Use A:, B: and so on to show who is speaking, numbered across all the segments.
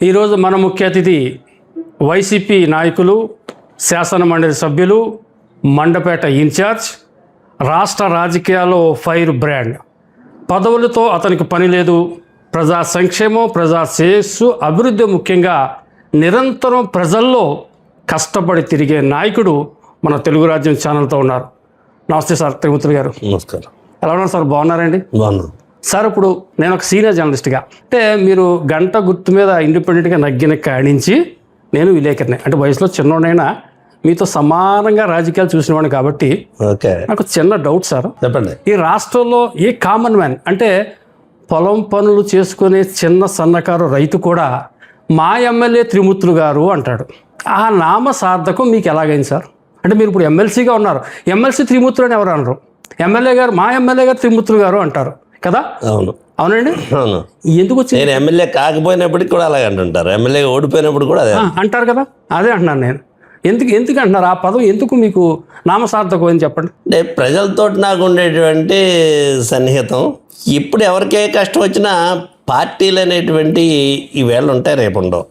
A: ఈరోజు మన ముఖ్య అతిథి వైసీపీ నాయకులు, శాసన మండలి సభ్యులు, మండపేట ఇన్ఛార్జ్, రాష్ట్ర రాజకీయాల్లో ఫైర్ బ్రాండ్. పదవులతో అతనికి పని లేదు. ప్రజా సంక్షేమం, ప్రజా శ్రేయస్సు, అభివృద్ధి ముఖ్యంగా నిరంతరం ప్రజల్లో కష్టపడి తిరిగే నాయకుడు మన తెలుగు రాజ్యం ఛానల్తో ఉన్నారు. నమస్తే సార్ త్రిమూర్తులు గారు.
B: నమస్కారం.
A: ఎలా ఉన్నారు సార్? బాగున్నారండి?
B: బాగున్నాను
A: సార్. ఇప్పుడు నేను ఒక సీనియర్ జర్నలిస్ట్గా, అంటే మీరు గంట గుర్తు మీద ఇండిపెండెంట్గా నగ్గిన కాడించి నేను విలేకరిని, అంటే వయసులో చిన్నోడైనా మీతో సమానంగా రాజకీయాలు చూసినవాడిని కాబట్టి
B: ఓకే,
A: నాకు చిన్న డౌట్ సార్.
B: చెప్పండి.
A: ఈ రాష్ట్రంలో ఏ కామన్ మ్యాన్, అంటే పొలం పనులు చేసుకునే చిన్న సన్నకారు రైతు కూడా మా ఎమ్మెల్యే త్రిమూర్తులు గారు అంటాడు. ఆ నామ సార్థకం మీకు ఎలాగైంది సార్? అంటే మీరు ఇప్పుడు ఎమ్మెల్సీగా ఉన్నారు, ఎమ్మెల్సీ త్రిమూర్తులు అని ఎవరు అనరు, ఎమ్మెల్యే గారు, మా ఎమ్మెల్యే గారు త్రిమూర్తులు గారు అంటారు కదా?
B: అవును,
A: అవునండి.
B: అవును.
A: ఎందుకు వచ్చింది?
B: నేను ఎమ్మెల్యే కాకపోయినప్పటికి కూడా అలాగే అంటుంటారు, ఎమ్మెల్యే ఓడిపోయినప్పుడు కూడా అదే
A: అంటారు కదా. అదే అంటున్నాను నేను. ఎందుకు అంటున్నారు ఆ పదం? ఎందుకు మీకు నామసార్థకం అని చెప్పండి.
B: అంటే ప్రజలతో నాకు ఉండేటువంటి సన్నిహితం, ఇప్పుడు ఎవరికే కష్టం వచ్చినా పార్టీలు అనేటువంటి ఈవేళ ఉంటాయి, రేపు ఉండవు.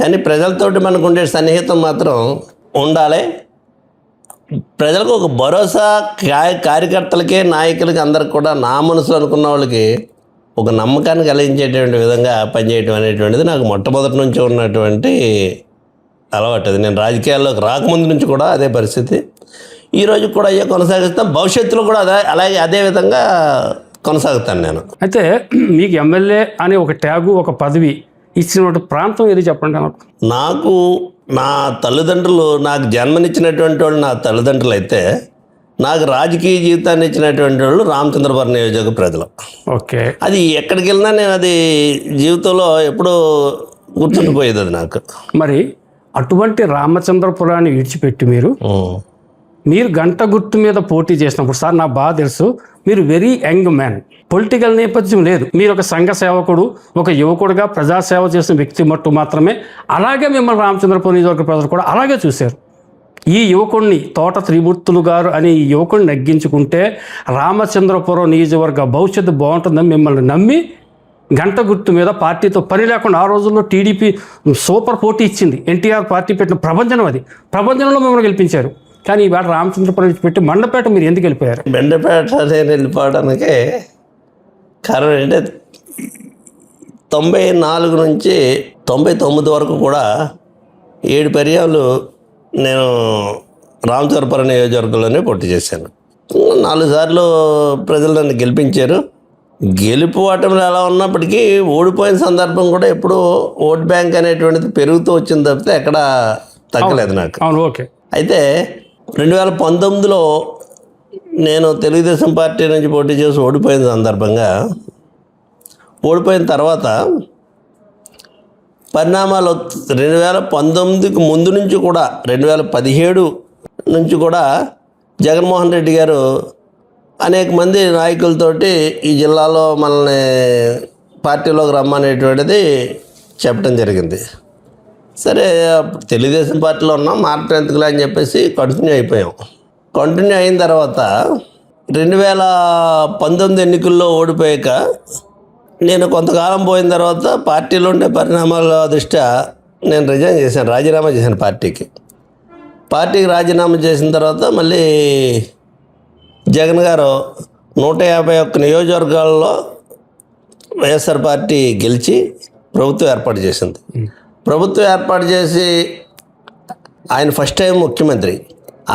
B: కానీ ప్రజలతోటి మనకు ఉండే సన్నిహితం మాత్రం ఉండాలి. ప్రజలకు ఒక భరోసా, కార్యకర్తలకే, నాయకులకి, అందరికి కూడా నా మనసులో అనుకున్న వాళ్ళకి ఒక నమ్మకాన్ని కలిగించేటువంటి విధంగా పనిచేయడం అనేటువంటిది నాకు మొట్టమొదటి నుంచి ఉన్నటువంటి అలవాటు. అది నేను రాజకీయాల్లోకి రాకముందు నుంచి కూడా అదే పరిస్థితి. ఈరోజు కూడా అయ్యే కొనసాగిస్తాం, భవిష్యత్తులో కూడా అదే విధంగా కొనసాగుతాను నేను.
A: అయితే మీకు ఎమ్మెల్యే అనే ఒక ట్యాగు, ఒక పదవి ఇచ్చినటువంటి ప్రాంతం ఏది చెప్పండి
B: నాకు. నా తల్లిదండ్రులు, నాకు జన్మనిచ్చినటువంటి వాళ్ళు నా తల్లిదండ్రులు అయితే, నాకు రాజకీయ జీవితాన్ని ఇచ్చినటువంటి వాళ్ళు రామచంద్రపురం నియోజకవర్గ ప్రజలు.
A: ఓకే. అది
B: ఎక్కడికి వెళ్ళినా నేను అది జీవితంలో ఎప్పుడూ గుర్తుండిపోయేది అది నాకు.
A: మరి అటువంటి రామచంద్రపురాన్ని విడిచిపెట్టి మీరు గంట గుర్తు మీద పోటీ చేసినప్పుడు సార్, నాకు బాగా తెలుసు, మీరు వెరీ యంగ్ మ్యాన్, పొలిటికల్ నేపథ్యం లేదు, మీరు ఒక సంఘ సేవకుడు, ఒక యువకుడుగా ప్రజాసేవ చేసిన వ్యక్తి మట్టు మాత్రమే. అలాగే మిమ్మల్ని రామచంద్రపురం నియోజకవర్గ ప్రజలు కూడా అలాగే చూశారు. ఈ యువకుడిని, తోట త్రిమూర్తులు గారు అనే ఈ యువకుడిని నగ్గించుకుంటే రామచంద్రపురం నియోజకవర్గ భవిష్యత్తు బాగుంటుందని మిమ్మల్ని నమ్మి గంట గుర్తు మీద పార్టీతో పని లేకుండా ఆ రోజుల్లో టీడీపీ సూపర్ పోటీ ఇచ్చింది, ఎన్టీఆర్ పార్టీ పెట్టిన ప్రభంజనం, అది ప్రభంజనంలో మిమ్మల్ని గెలిపించారు. కానీ ఈవేళ రామచంద్రపురం పెట్టి మండపేట మీరు ఎందుకు వెళ్ళిపోయారు?
B: మండపేట నేను వెళ్ళిపోవడానికి కారణం ఏంటంటే 94 నుంచి 99 వరకు కూడా 7 పర్యాలు నేను రామచంద్రపురం నియోజకవర్గంలోనే పోటీ చేశాను. 4 సార్లు ప్రజలు నన్ను గెలిపించారు. గెలుపు ఓటమిలో ఎలా ఉన్నప్పటికీ ఓడిపోయిన సందర్భం కూడా ఎప్పుడూ ఓట్ బ్యాంక్ అనేటువంటిది పెరుగుతూ వచ్చింది తప్పితే ఎక్కడ తగ్గలేదు నాకు.
A: అవును, ఓకే.
B: అయితే 2019లో నేను తెలుగుదేశం పార్టీ నుంచి పోటీ చేసి ఓడిపోయిన సందర్భంగా, ఓడిపోయిన తర్వాత పరిణామాలు 2019కి ముందు నుంచి కూడా 2017 నుంచి కూడా జగన్మోహన్ రెడ్డి గారు అనేక మంది నాయకులతోటి ఈ జిల్లాలో మనల్ని పార్టీలోకి రమ్మనేటువంటిది చెప్పడం జరిగింది. సరే, తెలుగుదేశం పార్టీలో ఉన్నాం, మార్పు ఎందుకులే అని చెప్పేసి కంటిన్యూ అయిపోయాం. కంటిన్యూ అయిన తర్వాత 2019 ఎన్నికల్లో ఓడిపోయాక నేను కొంతకాలం పోయిన తర్వాత పార్టీలో ఉండే పరిణామాల దృష్ట్యా నేను రిజైన్ చేశాను, రాజీనామా చేశాను పార్టీకి రాజీనామా చేసిన తర్వాత మళ్ళీ జగన్ గారు 151 నియోజకవర్గాల్లో వైఎస్ఆర్ పార్టీ గెలిచి ప్రభుత్వం ఏర్పాటు చేసింది. ప్రభుత్వం ఏర్పాటు చేసి ఆయన ఫస్ట్ టైం ముఖ్యమంత్రి,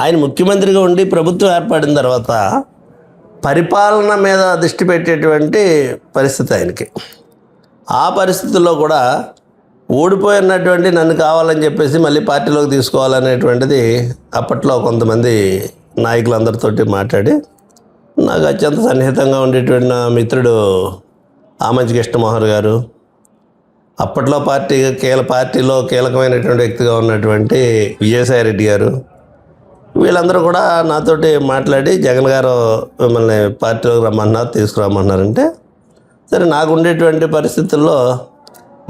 B: ఆయన ముఖ్యమంత్రిగా ఉండి ప్రభుత్వం ఏర్పడిన తర్వాత పరిపాలన మీద దృష్టి పెట్టేటువంటి పరిస్థితి ఆయనకి. ఆ పరిస్థితుల్లో కూడా ఓడిపోయినటువంటి నన్ను కావాలని చెప్పేసి మళ్ళీ పార్టీలోకి తీసుకోవాలనేటువంటిది అప్పట్లో కొంతమంది నాయకులందరితోటి మాట్లాడి, నాకు అత్యంత సన్నిహితంగా ఉండేటువంటి నా మిత్రుడు ఆమంచి కృష్ణమోహన్ గారు, అప్పట్లో పార్టీలో కీలకమైనటువంటి వ్యక్తిగా ఉన్నటువంటి విజయసాయిరెడ్డి గారు, వీళ్ళందరూ కూడా నాతోటి మాట్లాడి జగన్ గారు మిమ్మల్ని పార్టీలోకి రమ్మన్నారు, తీసుకురమ్మన్నారంటే సరే, నాకు ఉండేటువంటి పరిస్థితుల్లో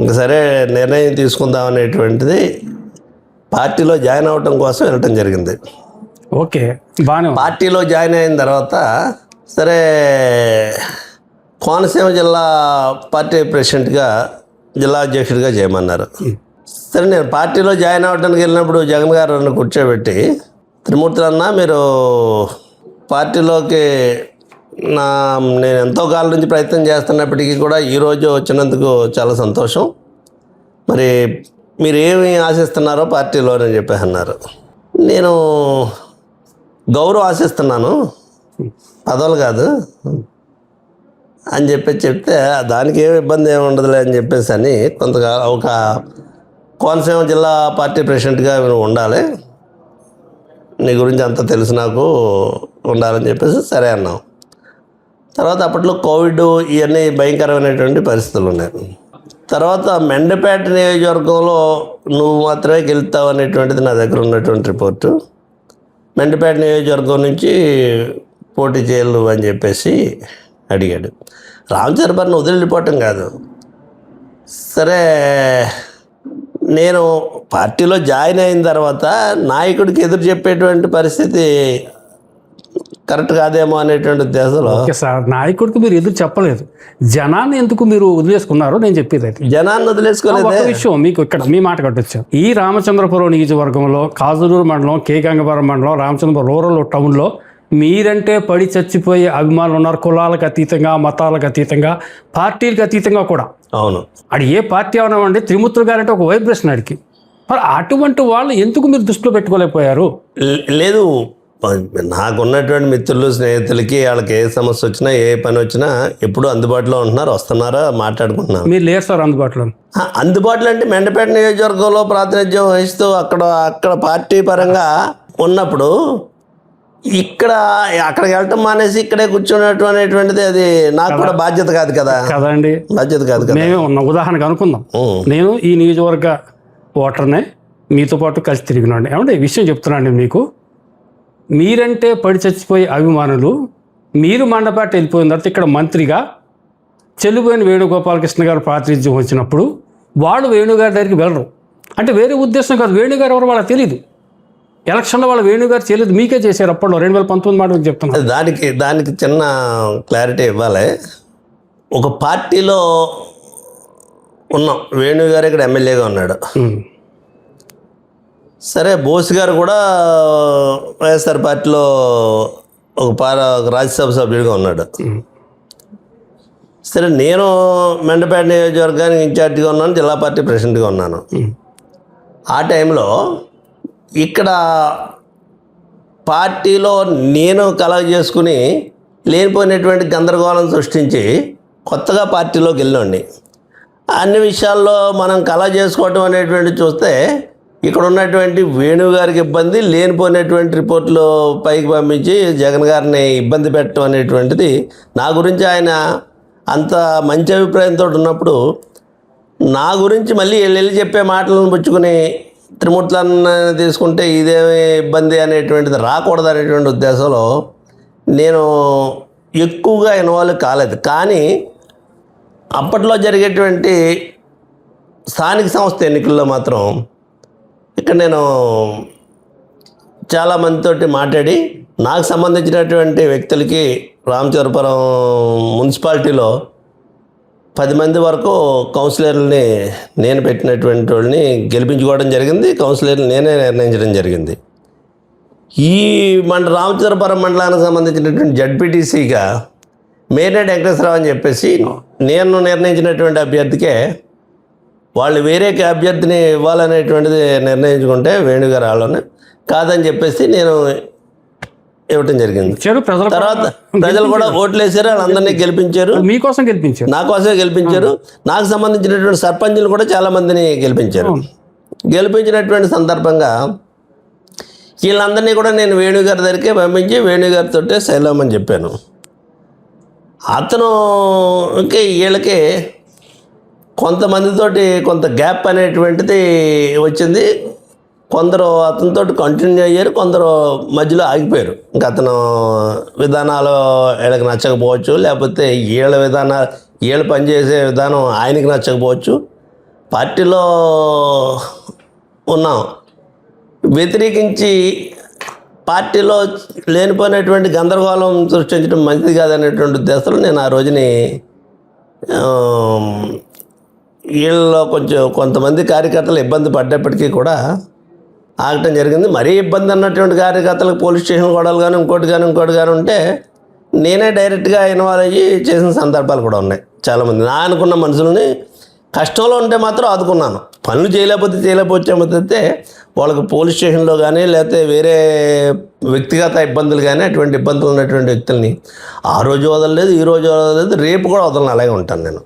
B: ఇంక సరే నిర్ణయం తీసుకుందాం అనేటువంటిది పార్టీలో జాయిన్ అవ్వటం కోసం వెళ్ళటం జరిగింది.
A: ఓకే, బాగానే.
B: పార్టీలో జాయిన్ అయిన తర్వాత సరే కోనసీమ జిల్లా పార్టీ ప్రెసిడెంట్గా జిల్లా అధ్యక్షుడిగా చేయమన్నారు. సరే, నేను పార్టీలో జాయిన్ అవ్వడానికి వెళ్ళినప్పుడు జగన్ గారు నన్ను కూర్చోబెట్టి, త్రిమూర్తులు అన్న, మీరు పార్టీలోకి నేను ఎంతో కాలం నుంచి ప్రయత్నం చేస్తున్నప్పటికీ కూడా ఈరోజు వచ్చినందుకు చాలా సంతోషం. మరి మీరు ఏమి ఆశిస్తున్నారో పార్టీలో అని చెప్పి అన్నారు. నేను గౌరవం ఆశిస్తున్నాను, పదవులు కాదు అని చెప్తే దానికి ఏమి ఇబ్బంది ఏమి ఉండదులే అని చెప్పేసి అని కొంతకాలం ఒక కోనసీమ జిల్లా పార్టీ ప్రెసిడెంట్గా మీరు ఉండాలి, నీ గురించి అంతా తెలుసు నాకు, ఉండాలని చెప్పేసి సరే అన్నాం. తర్వాత అప్పట్లో కోవిడ్ ఇవన్నీ భయంకరమైనటువంటి పరిస్థితులు ఉన్నాయి. తర్వాత మెండపేట నియోజకవర్గంలో నువ్వు మాత్రమే గెలుస్తావు అనేటువంటిది నా దగ్గర ఉన్నటువంటి రిపోర్టు. మెండపేట నియోజకవర్గం నుంచి పోటీ చేయలు అని చెప్పేసి అడిగాడు. రామచంద్రబాబుని వదిలిపోవటం కాదు. సరే, నేను పార్టీలో జాయిన్ అయిన తర్వాత నాయకుడికి ఎదురు చెప్పేటువంటి పరిస్థితి కరెక్ట్ కాదేమో అనేటువంటి ఉద్దేశంలో.
A: ఓకే సార్, నాయకుడికి మీరు ఎదురు చెప్పలేదు, జనాన్ని ఎందుకు మీరు వదిలేసుకున్నారో నేను చెప్పేది అయితే.
B: జనాన్ని వదిలేసుకోలేదు.
A: ఒక విషయం మీకు ఇక్కడ మీ మాట కట్టొచ్చు. ఈ రామచంద్రపురం నియోజకవర్గంలో కాజులూరు మండలం, కే గంగవరం మండలం, రామచంద్రపురం రూరల్ టౌన్లో మీరంటే పడి చచ్చిపోయే అభిమానులు ఉన్నారు. కులాలకు అతీతంగా, మతాలకు అతీతంగా, పార్టీలకు అతీతంగా కూడా.
B: అవును,
A: అది ఏ పార్టీ అవనండి, త్రిమూర్తులు గారంటే ఒక వైబ్రేషన్ అడిగి. మరి అటువంటి వాళ్ళు ఎందుకు మీరు దృష్టిలో పెట్టుకోలేకపోయారు?
B: లేదు, నాకున్నటువంటి మిత్రులు, స్నేహితులకి వాళ్ళకి ఏ సమస్య వచ్చినా, ఏ పని వచ్చినా ఎప్పుడు అందుబాటులో ఉంటున్నారు, వస్తున్నారా, మాట్లాడుకుంటున్నారు.
A: మీరు లేరు సార్ అందుబాటులో?
B: అందుబాటులో అంటే మెండపేట నియోజకవర్గంలో ప్రాతినిధ్యం వహిస్తూ అక్కడ పార్టీ పరంగా ఉన్నప్పుడు అక్కడికి వెళ్ళటం మానేసి ఇక్కడే కూర్చున్నట్టు అనేటువంటిది అది నాకు కూడా బాధ్యత కాదు కదా.
A: కదండి,
B: బాధ్యత కాదు కదా.
A: మేమే ఉన్నాం. ఉదాహరణకు అనుకుందాం, నేను ఈ నియోజకవర్గ ఓటర్నే, మీతో పాటు కలిసి తిరిగినండి. ఏమంటే ఈ విషయం చెప్తున్నాండి మీకు. మీరంటే పడి చచ్చిపోయే అభిమానులు, మీరు మండపేట వెళ్ళిపోయిన తర్వాత ఇక్కడ మంత్రిగా చెల్లిపోయిన వేణుగోపాలకృష్ణ గారు ప్రాతినిధ్యం వచ్చినప్పుడు వాళ్ళు వేణుగారి దగ్గరికి వెళ్ళరు. అంటే వేరే ఉద్దేశం కాదు, వేణుగారు ఎవరు వాళ్ళకి తెలియదు. ఎలక్షన్లో వాళ్ళు వేణుగారు చేయలేదు, మీకే చేశారు అప్పట్లో 2019 మాట చెప్తున్నారు.
B: దానికి చిన్న క్లారిటీ ఇవ్వాలి. ఒక పార్టీలో ఉన్నాం, వేణుగారు ఇక్కడ ఎమ్మెల్యేగా ఉన్నాడు. సరే, బోస్ గారు కూడా వైఎస్ఆర్ పార్టీలో ఒక రాజ్యసభ సభ్యుడిగా ఉన్నాడు. సరే, నేను మెండపేట నియోజకవర్గానికి ఇన్ఛార్జిగా ఉన్నాను, జిల్లా పార్టీ ప్రెసిడెంట్గా ఉన్నాను. ఆ టైంలో ఇక్కడ పార్టీలో నేను కలగ చేసుకుని లేనిపోయినటువంటి గందరగోళం సృష్టించి కొత్తగా పార్టీలోకి వెళ్ళండి. అన్ని విషయాల్లో మనం కలగ చేసుకోవటం అనేటువంటి చూస్తే ఇక్కడ ఉన్నటువంటి వేణుగారికి ఇబ్బంది, లేనిపోయినటువంటి రిపోర్ట్లు పైకి పంపించి జగన్ గారిని ఇబ్బంది పెట్టడం అనేటువంటిది. నా గురించి ఆయన అంత మంచి అభిప్రాయంతో ఉన్నప్పుడు నా గురించి మళ్ళీ వెళ్ళి చెప్పే మాటలను పుచ్చుకుని త్రిమూర్తులను తీసుకుంటే ఇదేమి ఇబ్బంది అనేటువంటిది రాకూడదు అనేటువంటి ఉద్దేశంలో నేను ఎక్కువగా ఇన్వాల్వ్ కాలేదు. కానీ అప్పట్లో జరిగేటువంటి స్థానిక సంస్థ ఎన్నికల్లో మాత్రం ఇక్కడ నేను చాలామందితోటి మాట్లాడి నాకు సంబంధించినటువంటి వ్యక్తులకి రామచంద్రపురం మున్సిపాలిటీలో 10 మంది వరకు కౌన్సిలర్లని నేను పెట్టినటువంటి వాళ్ళని గెలిపించుకోవడం జరిగింది. కౌన్సిలర్ని నేనే నిర్ణయించడం జరిగింది. ఈ రామచంద్రపురం మండలానికి సంబంధించినటువంటి జడ్పీటీసీగా మేనేటి వెంకటేశ్వరరావు అని చెప్పేసి నేను నిర్ణయించినటువంటి అభ్యర్థికే వాళ్ళు వేరే అభ్యర్థిని ఇవ్వాలనేటువంటిది నిర్ణయించుకుంటే వేణుగారు వాళ్ళని కాదని చెప్పేసి నేను ఇవ్వటం జరిగింది. తర్వాత ప్రజలు కూడా ఓట్లు వేసారు, వాళ్ళందరినీ గెలిపించారు.
A: మీకోసం గెలిపించారు,
B: నా కోసమే గెలిపించారు. నాకు సంబంధించినటువంటి సర్పంచులు కూడా చాలామందిని గెలిపించారు. గెలిపించినటువంటి సందర్భంగా వీళ్ళందరినీ కూడా నేను వేణుగారి దగ్గరికే పంపించి వేణుగారితో శైలం అని చెప్పాను. అతను వీళ్ళకి కొంతమందితోటి కొంత గ్యాప్ అనేటువంటిది వచ్చింది. కొందరు అతనితో కంటిన్యూ అయ్యారు, కొందరు మధ్యలో ఆగిపోయారు. ఇంకా అతను విధానాలు వీళ్ళకి నచ్చకపోవచ్చు, లేకపోతే వీళ్ళు పనిచేసే విధానం ఆయనకి నచ్చకపోవచ్చు. పార్టీలో ఉన్నాం, వ్యతిరేకించి పార్టీలో లేనిపోయినటువంటి గందరగోళం సృష్టించడం మంచిది కాదనేటువంటి ఉద్దేశంలో నేను ఆ రోజుని వీళ్ళలో కొంతమంది కార్యకర్తలు ఇబ్బంది పడ్డప్పటికీ కూడా ఆగటం జరిగింది. మరీ ఇబ్బంది అన్నటువంటి కార్యకర్తలకు పోలీస్ స్టేషన్ గొడవలు కానీ ఇంకోటి కానీ ఉంటే నేనే డైరెక్ట్గా ఇన్వాల్వ్ అయ్యి చేసిన సందర్భాలు కూడా ఉన్నాయి. చాలామంది నా అనుకున్న మనుషులని కష్టంలో ఉంటే మాత్రం ఆదుకున్నాను. పనులు చేయలేకపోతే వాళ్ళకి పోలీస్ స్టేషన్లో కానీ లేకపోతే వేరే వ్యక్తిగత ఇబ్బందులు కానీ అటువంటి ఇబ్బందులు ఉన్నటువంటి వ్యక్తుల్ని ఆ రోజు వదలలేదు, ఈ రోజు వదలలేదు, రేపు కూడా వదలను. అలాగే ఉంటాను నేను.